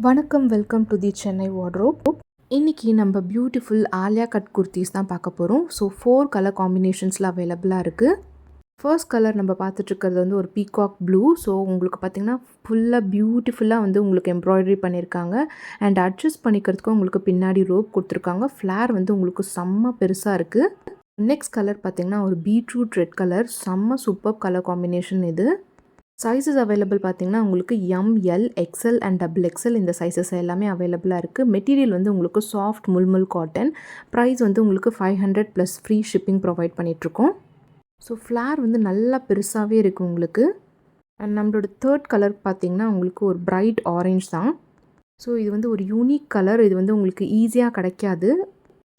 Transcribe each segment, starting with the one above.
வணக்கம், welcome to the Chennai wardrobe. இன்றைக்கி நம்ம பியூட்டிஃபுல் ஆலியா கட் குர்த்திஸ் தான் பார்க்க போகிறோம். ஸோ 4 கலர் காம்பினேஷன்ஸில் அவைலபிளாக இருக்குது. ஃபர்ஸ்ட் கலர் நம்ம பார்த்துட்ருக்கிறது வந்து ஒரு பீகாக் ப்ளூ. ஸோ உங்களுக்கு பார்த்திங்கன்னா ஃபுல்லாக பியூட்டிஃபுல்லாக வந்து உங்களுக்கு எம்ப்ராய்டரி பண்ணியிருக்காங்க. அண்ட் அட்ஜஸ்ட் பண்ணிக்கிறதுக்கும் உங்களுக்கு பின்னாடி ரோப் கொடுத்துருக்காங்க. ஃப்ளேர் வந்து உங்களுக்கு செம்ம பெருசாக இருக்குது. நெக்ஸ்ட் கலர் பார்த்திங்கன்னா ஒரு பீட்ரூட் ரெட் கலர், செம்ம சூப்பர் கலர் காம்பினேஷன் இது. சைஸஸ் அவைலபிள் பார்த்திங்கன்னா உங்களுக்கு ML XL and double XL இந்த சைஸஸ் எல்லாமே அவைலபிளாக இருக்குது. மெட்டீரியல் வந்து உங்களுக்கு சாஃப்ட் முல்முல் காட்டன். ப்ரைஸ் வந்து உங்களுக்கு 500 ப்ளஸ் ஃப்ரீ ஷிப்பிங் ப்ரொவைட் பண்ணிகிட்ருக்கோம். ஸோ ஃப்ளேர் வந்து நல்லா பெருசாகவே இருக்குது உங்களுக்கு. அண்ட் நம்மளோட தேர்ட் கலர் பார்த்திங்கன்னா உங்களுக்கு ஒரு பிரைட் ஆரஞ்ச் தான். ஸோ இது வந்து ஒரு யூனிக் கலர். இது வந்து உங்களுக்கு ஈஸியாக கிடைக்காது.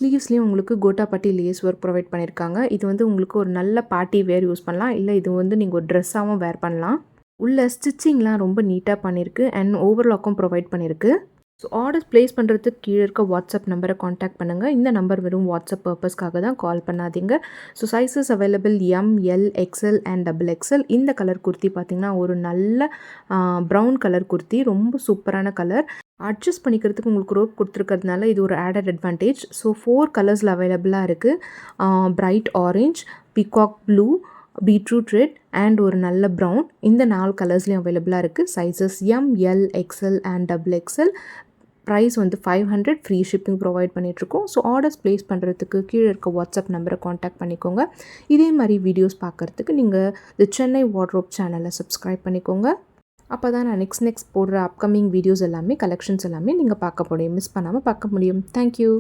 ஸ்லீவ்ஸ்லேயும் உங்களுக்கு கோட்டாப்பட்டி லேஸ் ஒர்க் ப்ரொவைட் பண்ணியிருக்காங்க. இது வந்து உங்களுக்கு ஒரு நல்ல பார்ட்டி வேர் யூஸ் பண்ணலாம், இல்லை இது வந்து நீங்கள் ஒரு ட்ரெஸ்ஸாகவும் வேர் பண்ணலாம். உள்ள ஸ்டிச்சிங்லாம் ரொம்ப நீட்டாக பண்ணியிருக்கு அண்ட் ஓவர்லாக்கும் ப்ரொவைட் பண்ணியிருக்கு. ஸோ ஆர்டர்ஸ் ப்ளேஸ் பண்ணுறதுக்கு கீழே இருக்க வாட்ஸ்அப் நம்பரை காண்டாக்ட் பண்ணுங்கள். இந்த நம்பர் வெறும் வாட்ஸ்அப் பர்பஸ்க்காக தான், கால் பண்ணாதீங்க. So sizes available ML XL and double XL. இந்த கலர் குர்த்தி பார்த்திங்கன்னா ஒரு நல்ல ப்ரௌன் கலர் குர்த்தி, ரொம்ப சூப்பரான கலர். அட்ஜஸ்ட் பண்ணிக்கிறதுக்கு உங்களுக்கு ரோப் கொடுத்துருக்கிறதுனால இது ஒரு ஆடட் அட்வான்டேஜ். ஸோ 4 கலர்ஸில் அவைலபிளாக இருக்குது. Bright orange, peacock blue, beetroot red and ஒரு நல்ல ப்ரௌன். இந்த 4 கலர்ஸ்லேயும் அவைலபிளாக இருக்குது. Sizes M L XL and double XL. Price வந்து 500, ஃப்ரீ ஷிப்பிங் ப்ரொவைட் பண்ணிகிட்ருக்கோம். ஸோ ஆர்டர்ஸ் ப்ளேஸ் பண்ணுறதுக்கு கீழே இருக்க வாட்ஸ்அப் நம்பரை காண்டாக்ட் பண்ணிக்கோங்க. இதே மாதிரி வீடியோஸ் பார்க்குறதுக்கு நீங்கள் தி சென்னை வார்ட்ரோப் சேனலை சப்ஸ்கிரைப் பண்ணிக்கோங்க. அப்போ தான் நான் நெக்ஸ்ட் போடுற அப்கமிங் வீடியோஸ் எல்லாமே, கலெக்ஷன்ஸ் எல்லாமே நீங்கள் பார்க்க முடியும், மிஸ் பண்ணாமல் பார்க்க முடியும். தேங்க்யூ.